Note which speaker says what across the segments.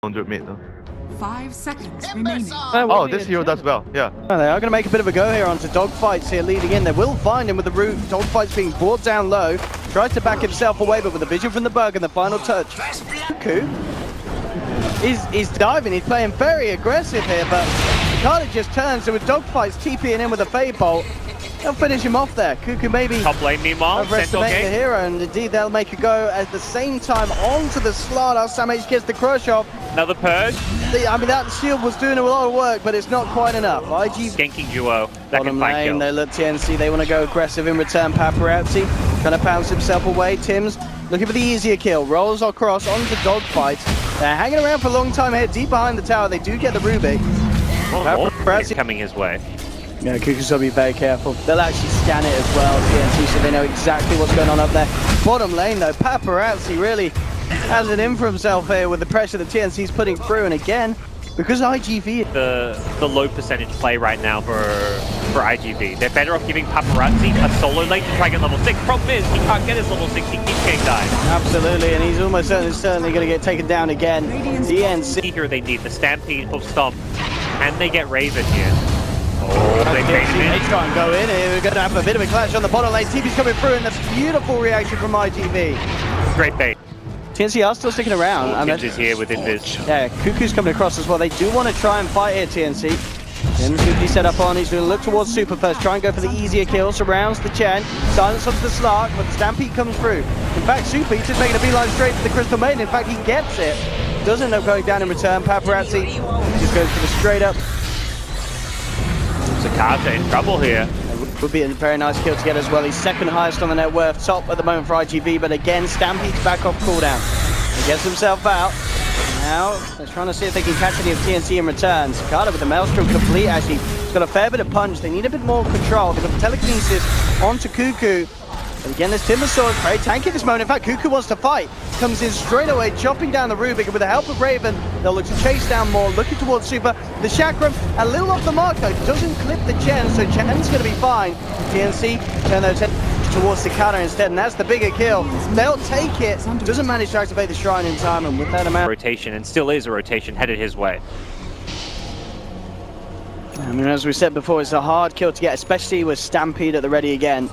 Speaker 1: 100 meter.
Speaker 2: 5 seconds remaining.
Speaker 1: Oh, this hero does well, yeah.
Speaker 3: Oh, they are going to make a bit of a go here onto Dogfights here leading in. They will find him with the root. Dogfights being brought down low. Tries to back himself away, but with the vision from the bug and the final touch. Cuckoo is diving. He's playing very aggressive here, but Carter just turns. So with Dogfights TPing in with a Fade Bolt, they'll finish him off there. Cuckoo maybe
Speaker 4: top lane meanwhile,
Speaker 3: overestimate the hero, and indeed they'll make a go at the same time onto the StarLadder. StarSeries gets the crush off.
Speaker 4: Another purge.
Speaker 3: I mean, that shield was doing a lot of work, but it's not quite enough. IG
Speaker 4: skanking duo.
Speaker 3: Bottom lane, they look TNC. They want to go aggressive in return. Paparazzi trying to bounce himself away. Tim's looking for the easier kill. Rolls across onto Dogfights. They're hanging around for a long time here, deep behind the tower. They do get the Rubik.
Speaker 4: Paparazzi coming his way.
Speaker 3: Yeah, Cuckoo's got to be very careful. They'll actually scan it as well, TNC, so they know exactly what's going on up there. Bottom lane, though, Paparazzi really has it in for himself here with the pressure that TNC's putting through. And again, because IGV...
Speaker 4: The low percentage play right now for IGV. They're better off giving Paparazzi a solo lane to try and get level 6. Problem is, he can't get his level 6, he keeps getting died.
Speaker 3: Absolutely, and he's almost certainly going to get taken down again. TNC...
Speaker 4: Here they need the Stampede of Stomp, and they get Raven here. Oh, they
Speaker 3: try and go in here. We're going to have a bit of a clash on the bottom lane. TP's coming through, and that's beautiful reaction from IGV.
Speaker 4: Great bait.
Speaker 3: TNC are still sticking around.
Speaker 4: Tim's is here with Invis.
Speaker 3: Yeah, Cuckoo's coming across as well. They do want to try and fight here, TNC. Tim's going to be set up on. He's going to look towards Super first. Try and go for the easier kill. Surrounds the Chen. Silence onto the Slark, but the Stampede comes through. In fact, Super, he's just making a beeline straight to the Crystal Maiden. In fact, he gets it. Doesn't end up going down in return. Paparazzi just goes for the straight up.
Speaker 4: Zakata in trouble here.
Speaker 3: Would be a very nice kill to get as well. He's second highest on the net worth, top at the moment for IGV, but again, Stampede's back off cooldown. He gets himself out. Now, they're trying to see if they can catch any of TNC in return. Zakata with the Maelstrom complete, actually. He's got a fair bit of punch. They need a bit more control. They've got the telekinesis onto Cuckoo. And again, this Timber Sword very tanky at this moment. In fact, Cuckoo wants to fight. Comes in straight away, chopping down the Rubik. And with the help of Raven, they'll look to chase down more, looking towards Super. The Chakram, a little off the mark though, doesn't clip the Chen, so Chen's going to be fine. TNC turn those towards the counter instead, and that's the bigger kill. They'll take it. Doesn't manage to activate the shrine in time, and with that amount...
Speaker 4: Rotation, and still is a rotation, headed his way.
Speaker 3: I mean, as we said before, it's a hard kill to get, especially with Stampede at the ready again.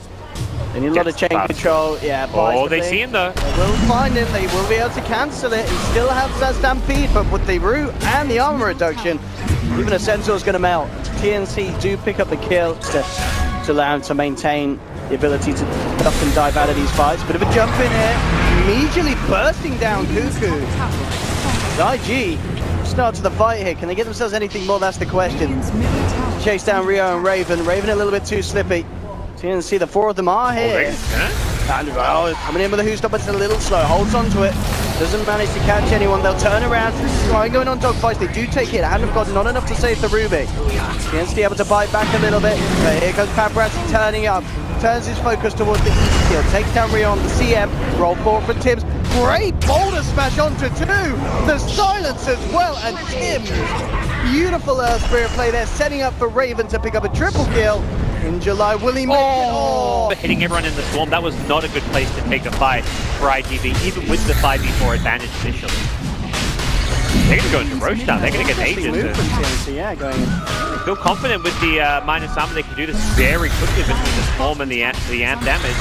Speaker 3: They need a lot of chain control. Yeah,
Speaker 4: oh, they see him though.
Speaker 3: They will find him. They will be able to cancel it. He still has that Stampede, but with the root and the armor reduction, even a Centaur's going to melt. TNC do pick up the kill to allow him to maintain the ability to up and dive out of these fights. Bit of a jump in here, immediately bursting down Cuckoo. IG start to the fight here. Can they get themselves anything more? That's the question. Chase down Rio and Raven. Raven a little bit too slippy. TNC, the four of them are here. Coming in with a Who Stop, but it's a little slow. Holds onto it. Doesn't manage to catch anyone. They'll turn around. Trying going on Dogfights. They do take it. Hand of God, not enough to save the Rubik. TNC able to bite back a little bit. But here comes Paparazzi turning up. Turns his focus towards the easy kill. Takes down Rio on the CM. Roll forward for Tim's. Great boulder smash onto two. The silence as well. And Tim's beautiful Earth Spirit play there. Setting up for Raven to pick up a triple kill. In July, will he make it? Oh!
Speaker 4: Hitting everyone in the swarm, that was not a good place to take a fight for IGV, even with the 5v4 advantage initially. They're going to go into Roche now, they're going to get ages.
Speaker 3: TNC, yeah, going in.
Speaker 4: They feel confident with the minus armor, they can do this very quickly between the swarm and the amp damage.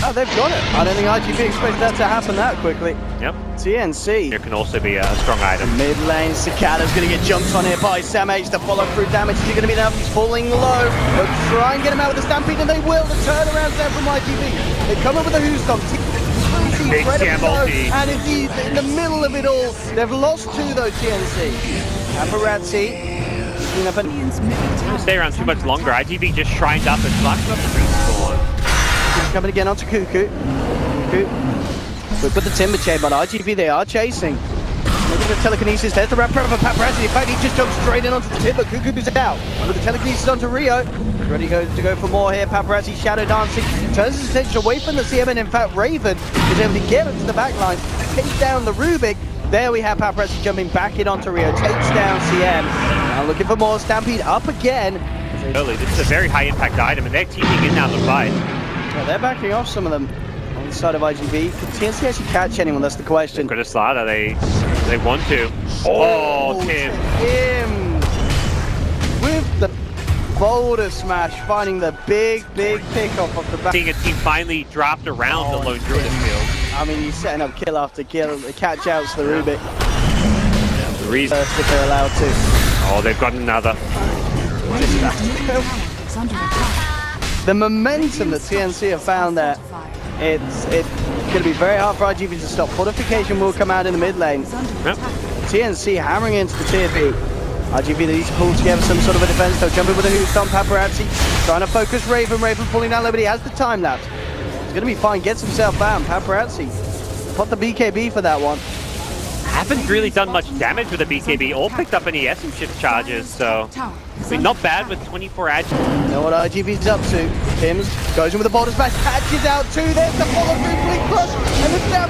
Speaker 3: Oh, they've got it. I don't think IGV expected that to happen that quickly.
Speaker 4: Yep.
Speaker 3: TNC.
Speaker 4: There can also be a strong item.
Speaker 3: Mid lane, Cicada's going to get jumped on here by SamH. The follow through damage is going to be enough. He's falling low. But try and get him out with the Stampede, and they will. The turnaround's there from IGV. They come up with a Who Stomp.
Speaker 4: Big TM ulti.
Speaker 3: And indeed, in the middle of it all, they've lost two though, TNC. Paparazzi.
Speaker 4: Stay around too much longer. IGV just shrined up and flashed up the boost.
Speaker 3: He's coming again onto Cuckoo. We put the Timber Chain, but IGV, they are chasing. Look at the telekinesis. There's the wrap for Paparazzi. In fact, he just jumped straight in onto the Timber. Cuckoo's out. With the telekinesis onto Rio. Ready to go for more here. Paparazzi shadow dancing. Turns his attention away from the CM, and in fact, Raven is able to get into the back line. Takes down the Rubik. There we have Paparazzi jumping back in onto Rio. Takes down CM. Now looking for more. Stampede up again.
Speaker 4: Early. This is a very high impact item, and they're teaming in now the fight.
Speaker 3: Yeah, they're backing off some of them on the side of IGV. Can TNC actually catch anyone? That's the question.
Speaker 4: Could have StarLadder, they They want to. Oh, Tim.
Speaker 3: Tim with the boulder smash, finding the big pickoff off the back.
Speaker 4: Seeing a team finally draft around the lone druid field.
Speaker 3: I mean, he's setting up kill after kill. The catch out's the Rubik.
Speaker 4: The reason.
Speaker 3: First if they're allowed to.
Speaker 4: Oh, they've got another.
Speaker 3: The momentum that TNC have found there, it's going to be very hard for RGB to stop. Fortification will come out in the mid lane.
Speaker 4: Yep.
Speaker 3: TNC hammering into the tier B. RGB, they need to pull together some sort of a defense. They'll jump in with a hoot stomp. Paparazzi trying to focus Raven. Raven pulling down low, but he has the time lapse. He's going to be fine. Gets himself bound. Paparazzi put the BKB for that one.
Speaker 4: Haven't really done much damage with the BKB or picked up any essence shift charges, so I mean, not bad with 24 ag.
Speaker 3: You know what RGB's up to? Tim's goes in with the boulder smash, catches out two. There's the follow through blink plus, and the down.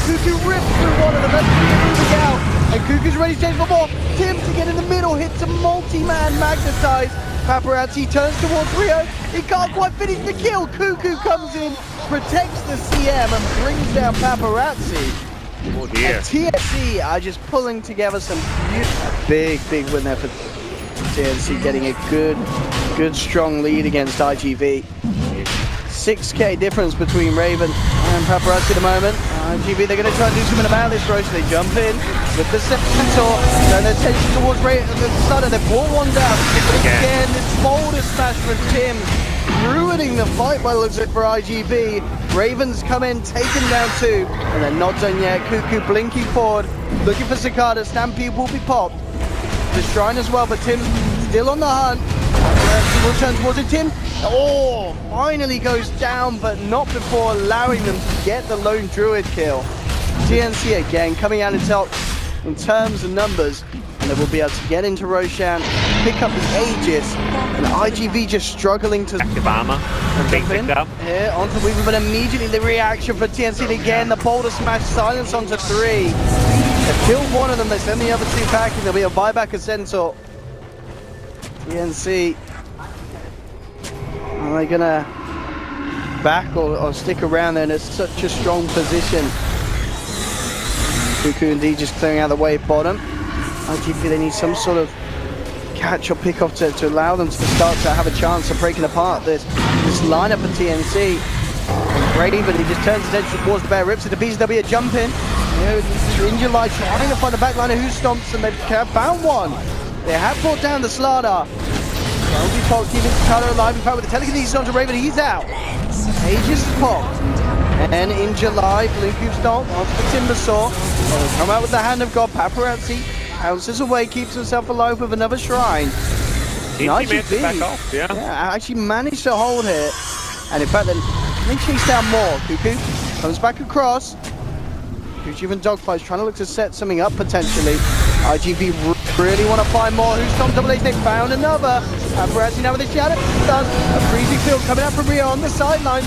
Speaker 3: Cuckoo rips through one of them. That's moving out, and Cuckoo's ready to change for more. Tim to get in the middle, hits a multi-man magnetize. Paparazzi turns towards Rio. He can't quite finish the kill. Cuckoo comes in, protects the CM, and brings down Paparazzi.
Speaker 4: Oh dear.
Speaker 3: And TNC are just pulling together some big win there for TNC, getting a good strong lead against IGV. 6k difference between Raven and Paparazzi at the moment. IGV, they're going to try and do something about this, Roach. They jump in with the Centaur, turn their attention towards Raven. The Stunner, they brought one down. Again, this boulder smash for Tim, ruining the fight by the looks of it for IGV. Ravens come in, taken down two, and they're not done yet. Cuckoo blinking forward, looking for Cicada. Stampede will be popped. The Shrine as well, but Tim's still on the hunt. Will turn towards it. Tim, finally goes down, but not before allowing them to get the lone druid kill. TNC again coming out in top in terms of numbers, and they will be able to get into Roshan, pick up the Aegis, and IGV just struggling to
Speaker 4: active armor being picked up.
Speaker 3: Here onto Weaver, but immediately the reaction for TNC again. The boulder smash, silence onto three. They've killed one of them, they send the other two packing. There'll be a buyback of Centaur. TNC, are they gonna back or stick around there? And it's such a strong position. Cuckoo indeed just clearing out the wave bottom. IGP, they need some sort of catch or pick off to allow them to start to have a chance of breaking apart this lineup for TNC. Raven, he just turns his attention towards the bear, rips it to pieces. There'll be a jump in. In July, trying to find the back liner who stomps, and they've found one. They have brought down the Slardar. Keeping Cicada alive. In fact, with the telekinesis onto Raven, he's out. Aegis is popped. And in July, Blinku stomp onto the Timbersaw. They'll come out with the Hand of God. Paparazzi bounces away, keeps himself alive with another shrine.
Speaker 4: TNC back off, yeah.
Speaker 3: Actually managed to hold here. And in fact, then they chase down more. Cuckoo comes back across. Cuckoo and Dogfights trying to look to set something up potentially. IGV really want to find more. Who's Tom Double H? They found another. Paparazzi now with the shadow. Does a freezing field coming out from Rio on the sideline.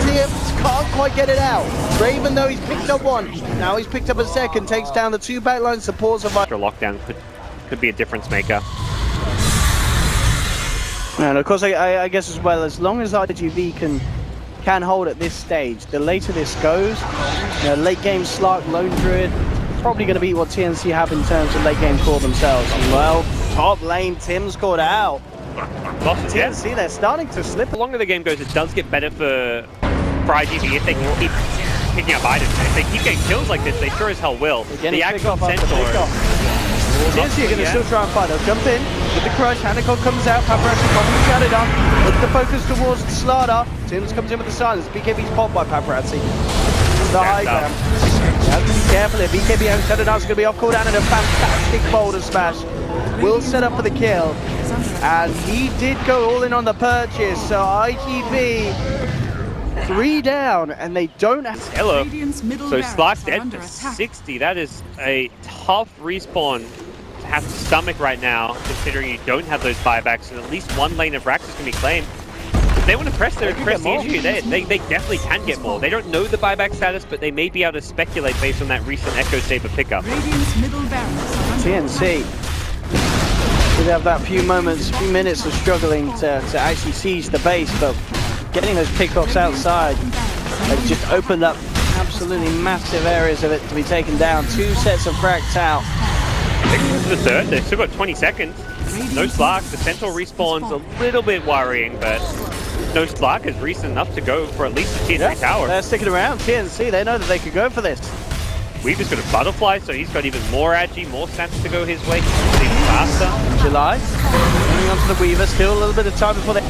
Speaker 3: Tim can't quite get it out. Raven though, he's picked up one. Now he's picked up a second. Takes down the two backline supports of
Speaker 4: lockdown could be a difference maker.
Speaker 3: And of course, I guess as well, as long as IGV can hold at this stage, the later this goes, late game Slark, Lone Druid, probably going to be what TNC have in terms of late game core themselves. Well, top lane, Tim's caught out. TNC, they're starting to slip.
Speaker 4: The longer the game goes, it does get better for IGV if they can keep picking up items. If they keep getting kills like this, they sure as hell will. The actual Centaur.
Speaker 3: TNC are going to still try and fight. They'll jump in with the crush. Hanacon comes out. Paparazzi popping the shadow down. Look the focus towards the Slardar. Tim's comes in with the silence. BKB's popped by Paparazzi. The high ground. You have to be careful here. BKB and Shadow Down's going to be off cooldown, and a fantastic boulder smash will set up for the kill. And he did go all in on the purchase. So IGV 3 down, and they don't have.
Speaker 4: Hello. So Slark's dead for 60. That is a tough respawn to have to stomach right now, considering you don't have those buybacks, and at least one lane of Rax is going to be claimed. If they want to press the issue, they definitely can get more. They don't know the buyback status, but they may be able to speculate based on that recent Echo Saber pickup.
Speaker 3: TNC. We have that few minutes of struggling to actually seize the base, but getting those pickoffs outside has just opened up absolutely massive areas of it to be taken down. 2 sets of cracks out.
Speaker 4: I think this is the third. They've still got 20 seconds. No Slark. The Centaur respawn's a little bit worrying, but no Slark is recent enough to go for at least the tier 3 tower.
Speaker 3: They're sticking around. TNC, they know that they could go for this.
Speaker 4: We've just got a Butterfly, so he's got even more agi, more stats to go his way. He's even faster.
Speaker 3: July, moving on to the Weaver. Still a little bit of time before they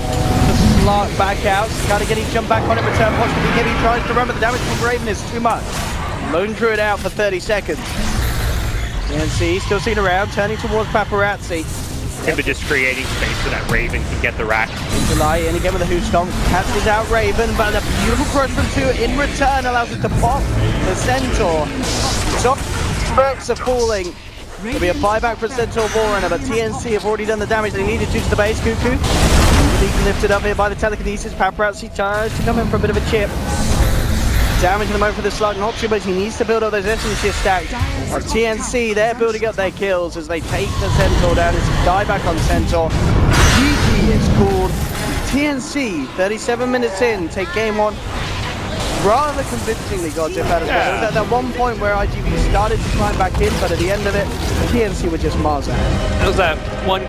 Speaker 3: Slark back out. Kind of getting jump back on it. Return possibly heavy. Tries to run, but the damage from Raven is too much. Lone Druid out for 30 seconds. TNC still seen around, turning towards Paparazzi.
Speaker 4: Timber just creating space so that Raven can get the rack.
Speaker 3: In July, and again with a Who Stomp, catches out Raven, but a beautiful crush from 2 in return allows it to pop the Centaur. So, spurts are falling. There'll be a buyback for Centaur Warrunner, but TNC have already done the damage they needed to the base. Cuckoo being lifted up here by the telekinesis. Paparazzi tries to come in for a bit of a chip. Damage in the moment for the Slug, not too much. He needs to build up those essence stacks. TNC, they're building up their kills as they take the Centaur down. It's a dieback on Centaur. GG is called. TNC, 37 minutes in, take game 1. Rather convincingly, got Jeff out of well. It was at that one point where IGV started to climb back in, but at the end of it, TNC were just miles ahead.
Speaker 4: It was that one